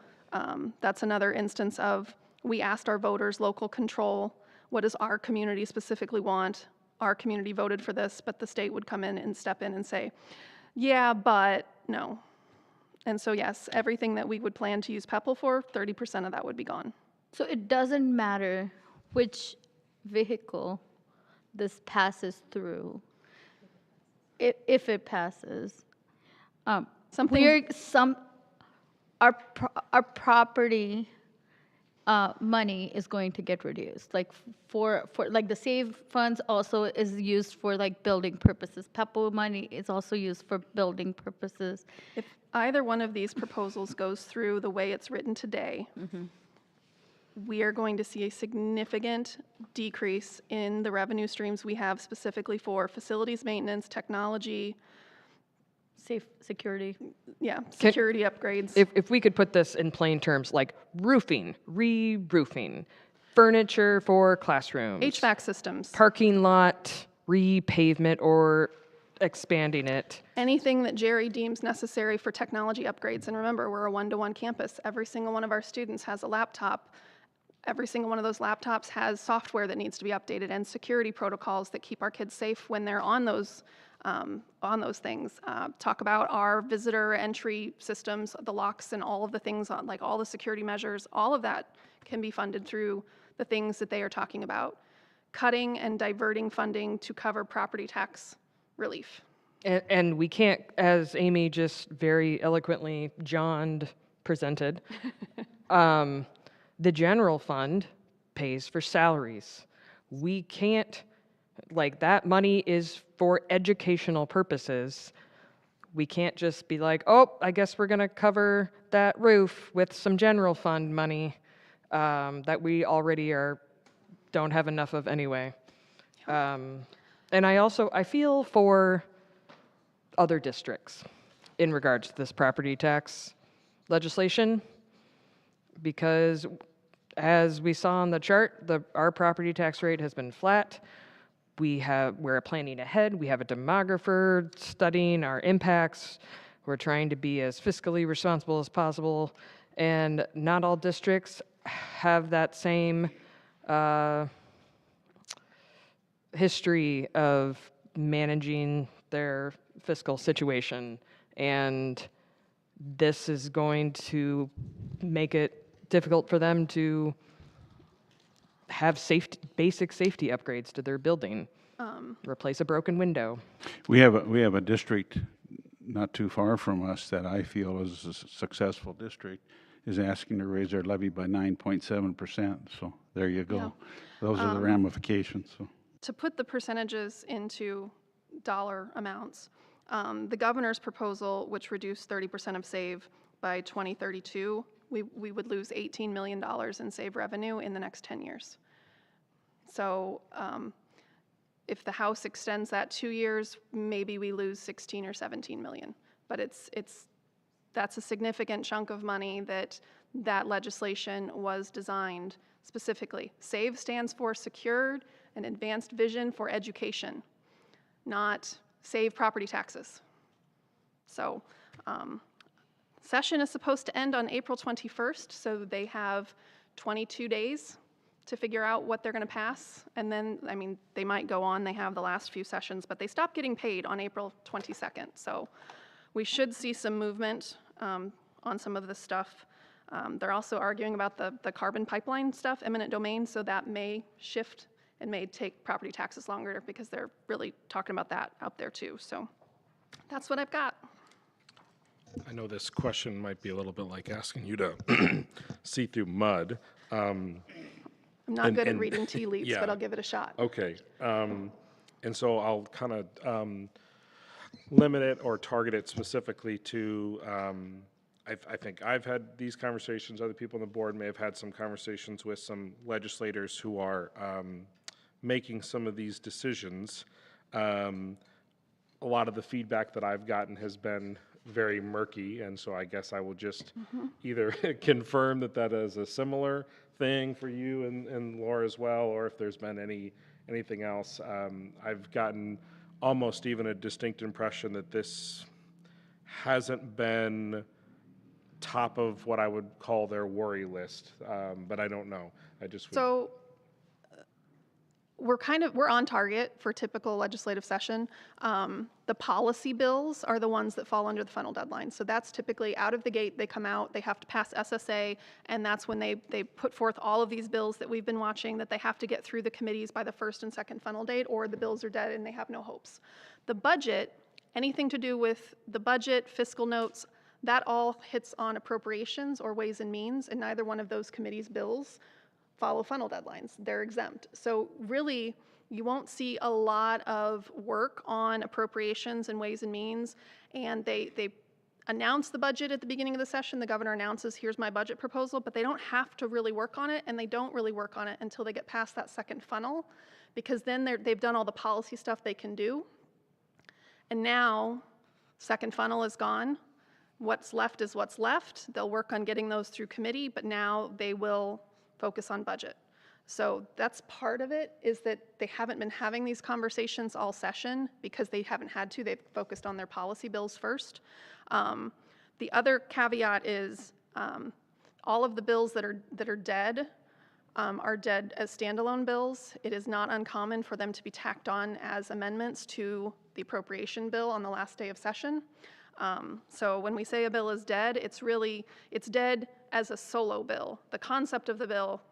that's another instance of we asked our voters local control. What does our community specifically want? Our community voted for this, but the state would come in and step in and say, yeah, but no. And so yes, everything that we would plan to use PEPL for, 30% of that would be gone. So it doesn't matter which vehicle this passes through, if it passes. Our property money is going to get reduced. Like for like the save funds also is used for like building purposes. PEPL money is also used for building purposes. If either one of these proposals goes through the way it's written today, we are going to see a significant decrease in the revenue streams we have specifically for facilities maintenance, technology, Safe security. Yeah, security upgrades. If we could put this in plain terms, like roofing, re-roofing, furniture for classrooms. HVAC systems. Parking lot repavement or expanding it. Anything that Jerry deems necessary for technology upgrades. And remember, we're a one-to-one campus. Every single one of our students has a laptop. Every single one of those laptops has software that needs to be updated and security protocols that keep our kids safe when they're on those things. Talk about our visitor entry systems, the locks and all of the things, like all the security measures, all of that can be funded through the things that they are talking about. Cutting and diverting funding to cover property tax relief. And we can't, as Amy just very eloquently presented, the general fund pays for salaries. We can't, like, that money is for educational purposes. We can't just be like, oh, I guess we're going to cover that roof with some general fund money that we already don't have enough of anyway. And I feel for other districts in regards to this property tax legislation, because as we saw on the chart, our property tax rate has been flat. We're planning ahead. We have a demographer studying our impacts. We're trying to be as fiscally responsible as possible, and not all districts have that same history of managing their fiscal situation, and this is going to make it difficult for them to have basic safety upgrades to their building. Replace a broken window. We have a district not too far from us that I feel is a successful district, is asking to raise their levy by 9.7%. So there you go. Yeah. Those are the ramifications. So. To put the percentages into dollar amounts, the governor's proposal, which reduced 30% of SAVE by 2032, we would lose $18 million in SAVE revenue in the next 10 years. So if the House extends that 2 years, maybe we lose 16 or 17 million. But that's a significant chunk of money that legislation was designed specifically. SAVE stands for Secured and Advanced Vision for Education, not save property taxes. So session is supposed to end on April 21st, so they have 22 days to figure out what they're going to pass. And then, I mean, they might go on. They have the last few sessions, but they stop getting paid on April 22nd. So we should see some movement on some of this stuff. They're also arguing about the carbon pipeline stuff, eminent domain, so that may shift and may take property taxes longer because they're really talking about that out there too. So that's what I've got. I know this question might be a little bit like asking you to see through mud. I'm not good at reading tea leaves, yeah. but I'll give it a shot. Okay. And so I'll kind of limit it or target it specifically to, I think I've had these conversations, other people on the board may have had some conversations with some legislators who are making some of these decisions. A lot of the feedback that I've gotten has been very murky, and so I guess I will just either confirm that is a similar thing for you and Laura as well, or if there's been anything else. I've gotten almost even a distinct impression that this hasn't been top of what I would call their worry list, but I don't know. So we're on target for typical legislative session. The policy bills are the ones that fall under the final deadline. So that's typically out of the gate, they come out, they have to pass SSA, and that's when they put forth all of these bills that we've been watching that they have to get through the committees by the first and second funnel date, or the bills are dead and they have no hopes. The budget, anything to do with the budget, fiscal notes, that all hits on appropriations or ways and means, and neither one of those committees' bills follow funnel deadlines. They're exempt. So really, you won't see a lot of work on appropriations and ways and means, and they announce the budget at the beginning of the session. The governor announces, here's my budget proposal, but they don't have to really work on it, and they don't really work on it until they get past that second funnel, because then they've done all the policy stuff they can do. And now, second funnel is gone. What's left is what's left. They'll work on getting those through committee, but now they will focus on budget. So that's part of it, is that they haven't been having these conversations all session because they haven't had to. They've focused on their policy bills first. The other caveat is all of the bills that are dead as standalone bills. It is not uncommon for them to be tacked on as amendments to the appropriation bill on the last day of session. So when we say a bill is dead, it's dead as a solo bill. The concept of the bill,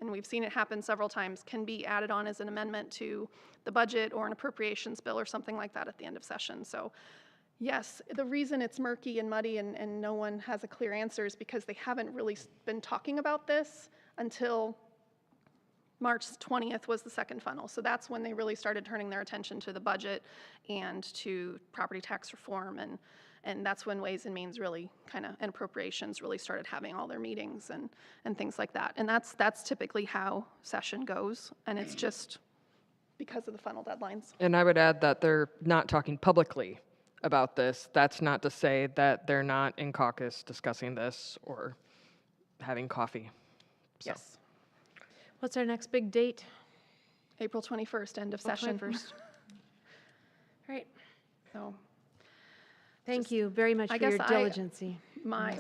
and we've seen it happen several times, can be added on as an amendment to the budget or an appropriations bill or something like that at the end of session. So yes, the reason it's murky and muddy and no one has a clear answer is because they haven't really been talking about this until March 20th was the second funnel. So that's when they really started turning their attention to the budget and to property tax reform, and that's when Ways and Means really and appropriations really started having all their meetings and things like that. And that's typically how session goes, and it's just because of the funnel deadlines. And I would add that they're not talking publicly about this. That's not to say that they're not in caucus discussing this or having coffee. So. Yes. What's our next big date? April 21st, end of session. 21st. All right. So Thank you very much I for your guess diligence. my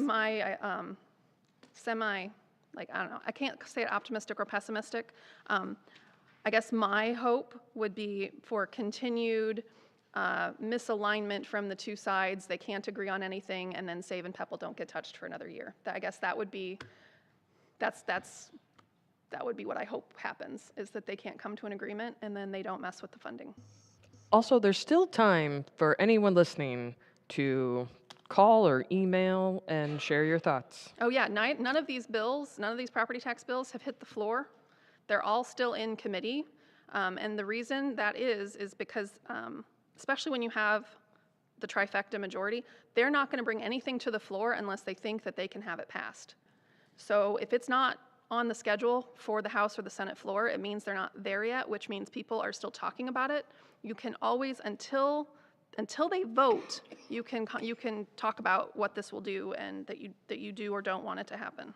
semi, I don't know, I can't say it optimistic or pessimistic. I guess my hope would be for continued misalignment from the two sides. They can't agree on anything, and then Save and Pepple don't get touched for another year. I guess that would be, that would be what I hope happens, is that they can't come to an agreement and then they don't mess with the funding. Also, there's still time for anyone listening to call or email and share your thoughts. Oh yeah, none of these property tax bills have hit the floor. They're all still in committee. And the reason that is because, especially when you have the trifecta majority, they're not going to bring anything to the floor unless they think that they can have it passed. So if it's not on the schedule for the House or the Senate floor, it means they're not there yet, which means people are still talking about it. You can always, until they vote, you can talk about what this will do and that you do or don't want it to happen.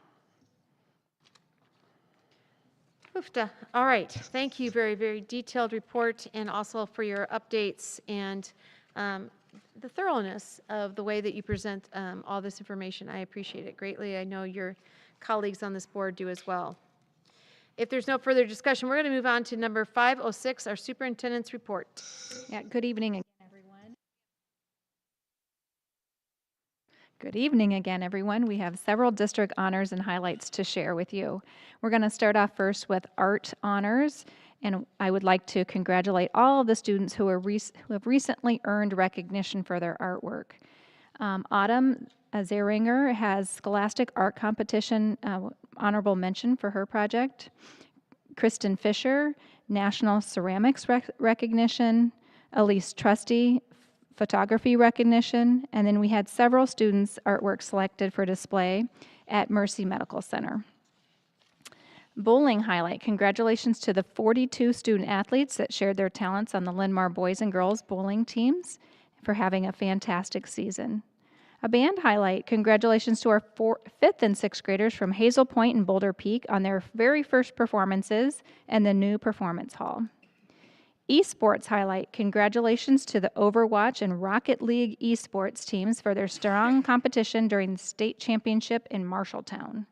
Oofta. All right. Thank you. Very, very detailed report, and also for your updates and the thoroughness of the way that you present all this information. I appreciate it greatly. I know your colleagues on this board do as well. If there's no further discussion, we're going to move on to number 506, our superintendent's report. Yeah, good evening again, everyone. Good evening again, everyone. We have several district honors and highlights to share with you. We're going to start off first with art honors, and I would like to congratulate all of the students who have recently earned recognition for their artwork. Autumn Zeringer has Scholastic Art Competition honorable mention for her project. Kristen Fisher, National Ceramics recognition. Elise Trusty, photography recognition. And then we had several students' artwork selected for display at Mercy Medical Center. Bowling highlight, congratulations to the 42 student athletes that shared their talents on the Linn-Mar boys and girls bowling teams for having a fantastic season. A band highlight, congratulations to our 5th and 6th graders from Hazel Point and Boulder Peak on their very first performances and the new performance hall. Esports highlight, congratulations to the Overwatch and Rocket League esports teams for their strong competition during the state championship in Marshalltown.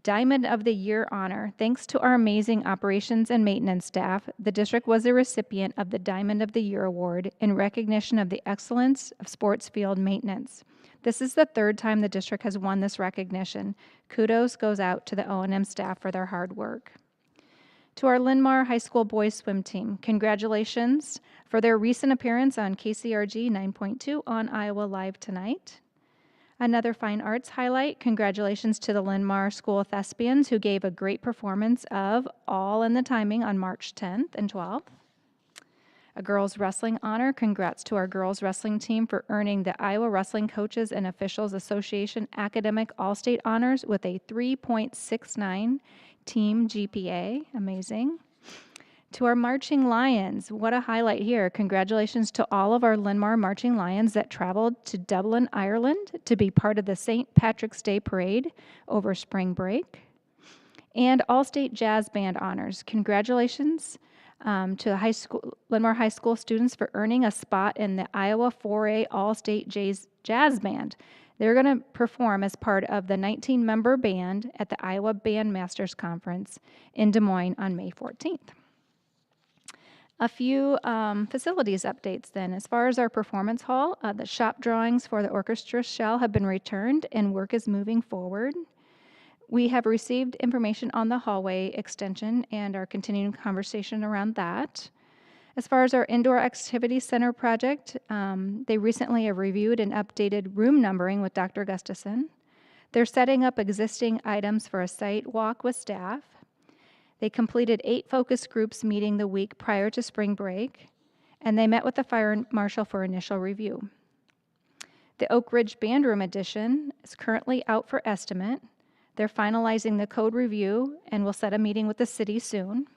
Diamond of the Year honor. Thanks to our amazing operations and maintenance staff, the district was the recipient of the Diamond of the Year award in recognition of the excellence of sports field maintenance. This is the 3rd time the district has won this recognition. Kudos goes out to the O&M staff for their hard work. To our Linn-Mar High School boys swim team, congratulations for their recent appearance on KCRG 9.2 on Iowa Live Tonight. Another fine arts highlight, congratulations to the Linn-Mar School Thespians who gave a great performance of All in the Timing on March 10th and 12th. A girls wrestling honor, congrats to our girls wrestling team for earning the Iowa Wrestling Coaches and Officials Association Academic All-State Honors with a 3.69 team GPA, amazing. To our Marching Lions, what a highlight here. Congratulations to all of our Linn-Mar Marching Lions that traveled to Dublin, Ireland to be part of the St. Patrick's Day Parade over spring break. and All-State Jazz Band honors. Congratulations to the Linn-Mar High School students for earning a spot in the Iowa 4A All-State Jazz Band. They're going to perform as part of the 19-member band at the Iowa Bandmasters Conference in Des Moines on May 14th. A few facilities updates then. As far as our performance hall, the shop drawings for the orchestra shell have been returned and work is moving forward. We have received information on the hallway extension and are continuing conversation around that. As far as our indoor activity center project, they recently have reviewed and updated room numbering with Dr. Gustafson. They're setting up existing items for a site walk with staff. They completed 8 focus groups meeting the week prior to spring break, and they met with the fire marshal for initial review. The Oak Ridge Band Room addition is currently out for estimate. They're finalizing the code review and will set a meeting with the city soon.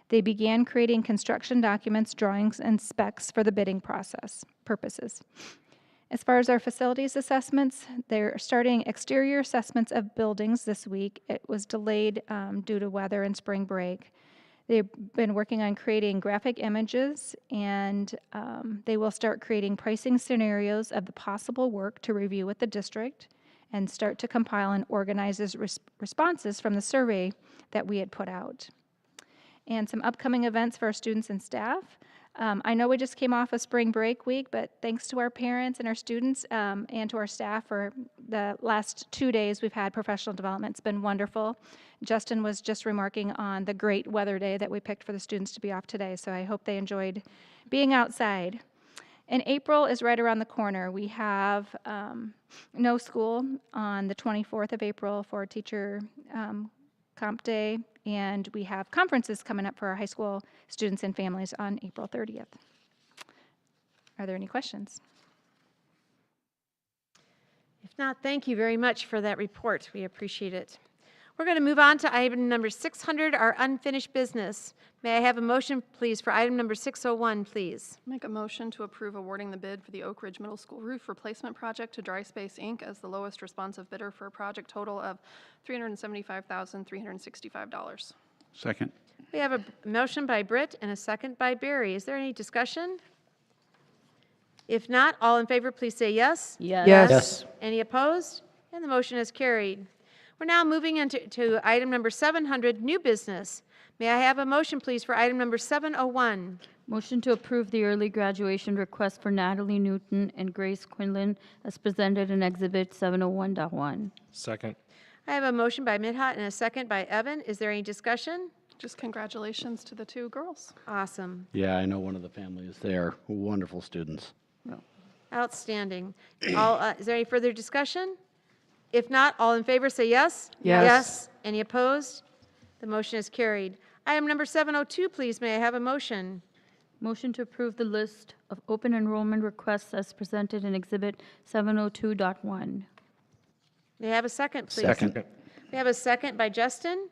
They began creating construction documents, drawings, and specs for the bidding process purposes. As far as our facilities assessments, they're starting exterior assessments of buildings this week. It was delayed due to weather and spring break. They've been working on creating graphic images, and they will start creating pricing scenarios of the possible work to review with the district and start to compile and organize responses from the survey that we had put out. And some upcoming events for our students and staff. I know we just came off a spring break week, but thanks to our parents and our students and to our staff for the last 2 days we've had professional development. It's been wonderful. Justin was just remarking on the great weather day that we picked for the students to be off today, so I hope they enjoyed being outside. And April is right around the corner. We have no school on the 24th of April for teacher comp day, and we have conferences coming up for our high school students and families on April 30th. Are there any questions? If not, thank you very much for that report. We appreciate it. We're going to move on to item number 600, our unfinished business. May I have a motion, please, for item number 601, please? Make a motion to approve awarding the bid for the Oak Ridge Middle School roof replacement project to Dry Space, Inc. as the lowest responsive bidder for a project total of $375,365. Second. We have a motion by Britt and a second by Barry. Is there any discussion? If not, all in favor, please say yes. Yes. Yes. Any opposed? And the motion is carried. We're now moving into item number 700, new business. May I have a motion, please, for item number 701? Motion to approve the early graduation request for Natalie Newton and Grace Quinlan as presented in Exhibit 701.1. Second. I have a motion by Midhat and a second by Evan. Is there any discussion? Just congratulations to the 2 girls. Awesome. Yeah, I know one of the families there. Wonderful students. Outstanding. Is there any further discussion? If not, all in favor say yes. Yes. Yes. Any opposed? The motion is carried. Item number 702, please. May I have a motion? Motion to approve the list of open enrollment requests as presented in Exhibit 702.1. May I have a second, please? Second. We have a second by Justin.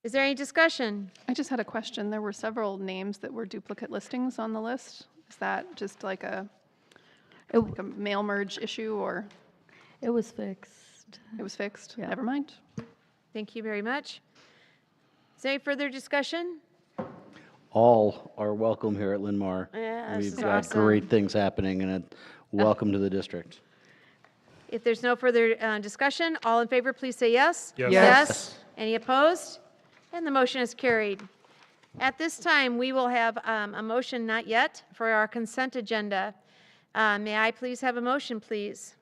Is there any discussion? I just had a question. There were several names that were duplicate listings on the list. Is that just like a mail merge issue, or It was fixed. it was fixed? Yeah. Never mind. Thank you very much. Is there any further discussion? All are welcome here at Linn-Mar. Yeah, this We've is got awesome. great things happening, and welcome to the district. If there's no further discussion, all in favor, please say yes. Yes. Yes. Any opposed? And the motion is carried. At this time, we will have a motion, not yet, for our consent agenda. May I please have a motion, please?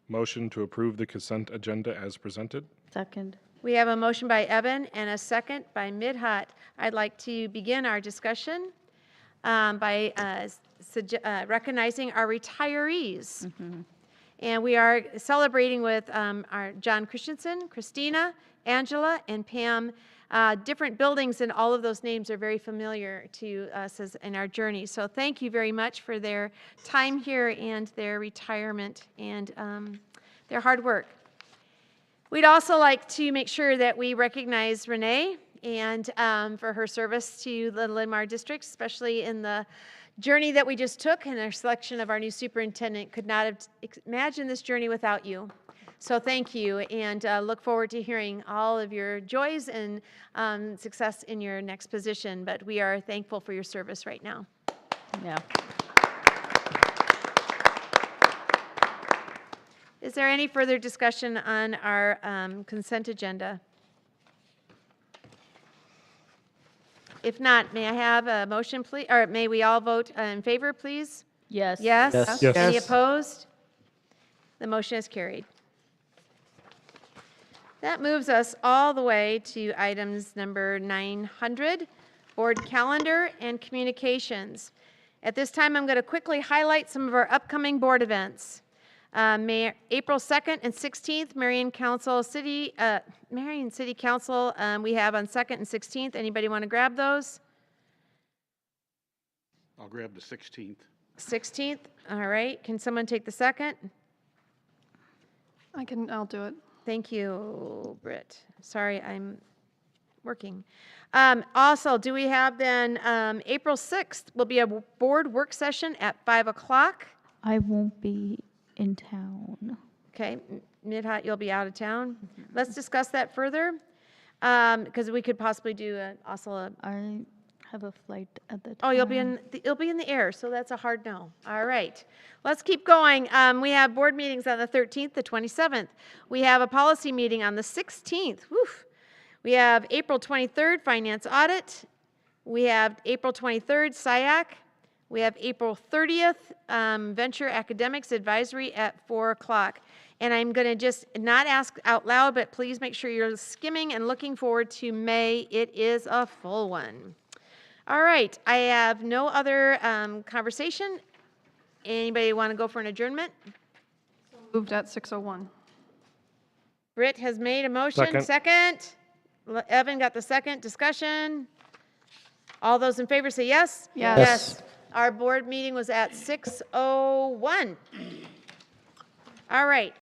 Motion to approve the consent agenda as presented. Second. We have a motion by Evan and a second by Midhat. I'd like to begin our discussion by recognizing our retirees. And we are celebrating with our John Christensen, Christina, Angela, and Pam. Different buildings, and all of those names are very familiar to us in our journey. So thank you very much for their time here and their retirement and their hard work. We'd also like to make sure that we recognize Renee and for her service to the Linn-Mar district, especially in the journey that we just took and our selection of our new superintendent. Could not have imagined this journey without you. So thank you, and look forward to hearing all of your joys and success in your next position. But we are thankful for your service right now. Yeah. Is there any further discussion on our consent agenda? If not, may I have a motion, please, or may we all vote in favor, please? Yes. Yes? Yes. Yes. Any opposed? The motion is carried. That moves us all the way to items number 900, board calendar and communications. At this time, I'm going to quickly highlight some of our upcoming board events. April 2nd and 16th, Marion City Council, we have on 2nd and 16th. Anybody want to grab those? I'll grab the 16th. 16th, all right. Can someone take the 2nd? I'll do it. Thank you, Britt. Sorry, I'm working. Also, do we have then, April 6th will be a board work session at 5 o'clock. I won't be in town. Okay, Mid-Hot, you'll be out of town. Let's discuss that further, because we could possibly do also a, I have a flight at the time. oh, you'll be in the air, so that's a hard no. All right, let's keep going. We have board meetings on the 13th, the 27th. We have a policy meeting on the 16th. Woof. We have April 23rd, finance audit. We have April 23rd, SIAC. We have April 30th, Venture Academics Advisory at 4 o'clock. And I'm going to just not ask out loud, but please make sure you're skimming and looking forward to May. It is a full one. All right, I have no other conversation. Anybody want to go for an adjournment? Moved at 6:01. Britt has made a motion. Second. Evan got the second. Discussion. All those in favor say yes? Yes. Yes. Our board meeting was at 6:01. All right.